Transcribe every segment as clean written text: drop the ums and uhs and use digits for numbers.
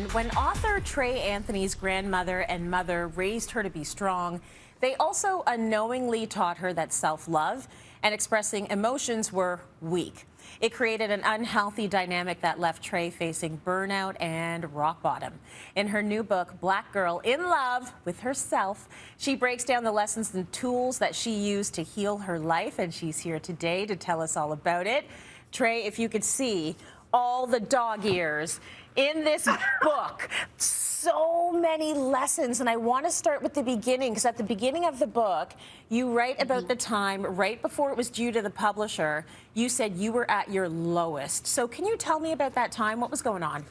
And when author Trey Anthony's grandmother and mother raised her to be strong, they also unknowingly taught her that self-love and expressing emotions were weak. It created an unhealthy dynamic that left Trey facing burnout and rock bottom. In her new book, Black Girl in Love with Herself, she breaks down the lessons and tools that she used to heal her life, and she's here today to tell us all about it. Trey, if you could see all the dog ears in this book, so many lessons. And I want to start with the beginning, because at the beginning of the book, you write about the time right before it was due to the publisher. You said you were at your lowest. So can you tell me about that time? What was going on?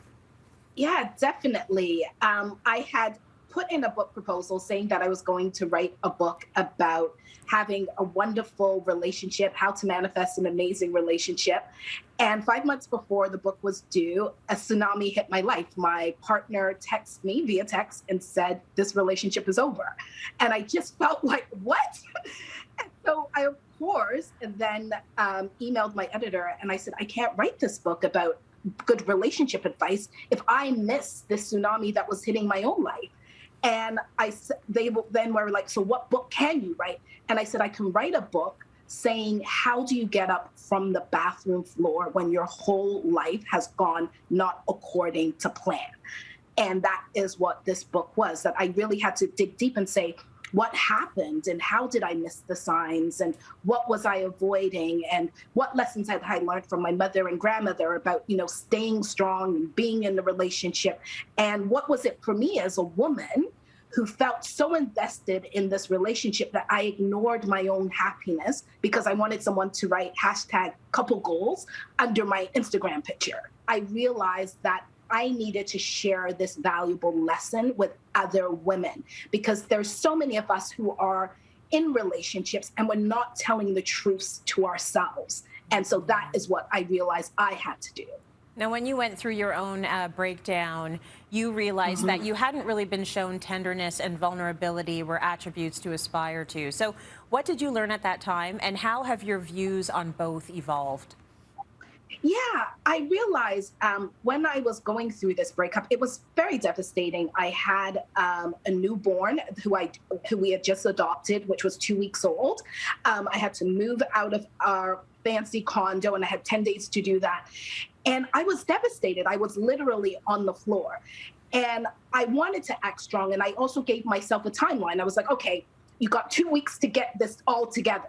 Yeah, definitely. I had put in a book proposal saying that I was going to write a book about having a wonderful relationship, how to manifest an amazing relationship. And 5 months before the book was due, a tsunami hit my life. My partner texted me via text and said, this relationship is over. And I just felt like, what? And so I, of course, then emailed my editor and I said, I can't write this book about good relationship advice if I miss this tsunami that was hitting my own life. And they then were like, so what book can you write? And I said, I can write a book saying, how do you get up from the bathroom floor when your whole life has gone not according to plan? And that is what this book was, that I really had to dig deep and say, what happened and how did I miss the signs and what was I avoiding and what lessons had I learned from my mother and grandmother about, staying strong and being in the relationship. And what was it for me as a woman who felt so invested in this relationship that I ignored my own happiness because I wanted someone to write #couple goals under my Instagram picture. I realized that I needed to share this valuable lesson with other women because there's so many of us who are in relationships and we're not telling the truths to ourselves. And so that is what I realized I had to do. Now, when you went through your own breakdown, you realized that you hadn't really been shown tenderness and vulnerability were attributes to aspire to. So what did you learn at that time, and how have your views on both evolved? Yeah, I realized when I was going through this breakup, it was very devastating. I had a newborn who we had just adopted, which was 2 weeks old. I had to move out of our fancy condo, and I had 10 days to do that. And I was devastated. I was literally on the floor. And I wanted to act strong. And I also gave myself a timeline. I was like, okay, you got 2 weeks to get this all together.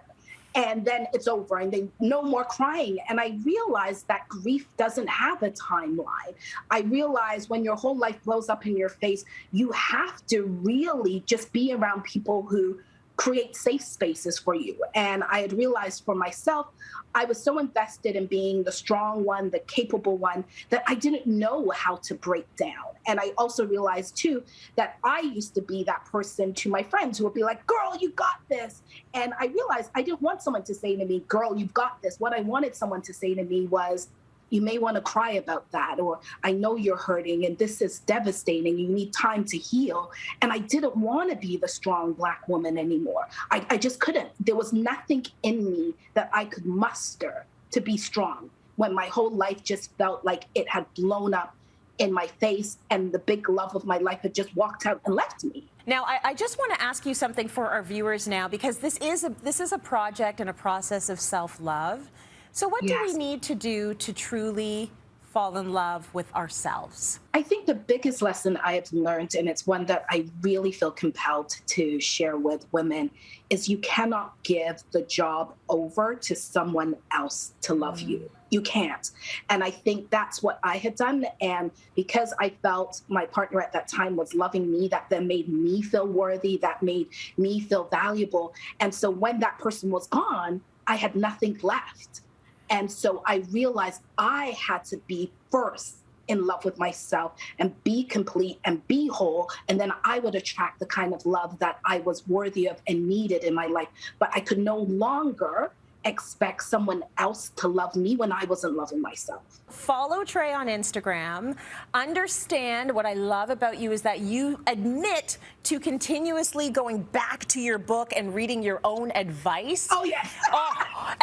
And then it's over and then no more crying. And I realized that grief doesn't have a timeline. I realized when your whole life blows up in your face, you have to really just be around people who create safe spaces for you. And I had realized for myself, I was so invested in being the strong one, the capable one, that I didn't know how to break down. And I also realized, too, that I used to be that person to my friends who would be like, girl, you got this. And I realized I didn't want someone to say to me, girl, you've got this. What I wanted someone to say to me was, you may want to cry about that, or I know you're hurting and this is devastating. You need time to heal. And I didn't want to be the strong Black woman anymore. I just couldn't. There was nothing in me that I could muster to be strong when my whole life just felt like it had blown up in my face and the big love of my life had just walked out and left me. Now, I just want to ask you something for our viewers now, because this is a project and a process of self-love. So what do we need to do to truly fall in love with ourselves? I think the biggest lesson I have learned, and it's one that I really feel compelled to share with women, is you cannot give the job over to someone else to love you. You can't. And I think that's what I had done. And because I felt my partner at that time was loving me, that then made me feel worthy, that made me feel valuable. And so when that person was gone, I had nothing left. And so I realized I had to be first in love with myself and be complete and be whole. And then I would attract the kind of love that I was worthy of and needed in my life. But I could no longer expect someone else to love me when I wasn't loving myself. Follow Trey on Instagram. Understand what I love about you is that you admit to continuously going back to your book and reading your own advice. Oh, yes.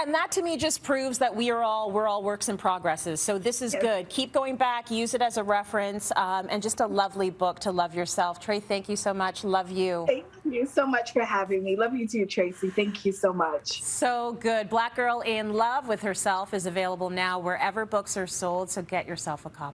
And that to me just proves that we're all works in progresses. So this is good. Keep going back, use it as a reference, and just a lovely book to love yourself. Trey, thank you so much. Love you. Thank you so much for having me. Love you too, Tracy. Thank you so much. So good. Black Girl in Love with Herself is available now wherever books are sold, so get yourself a copy.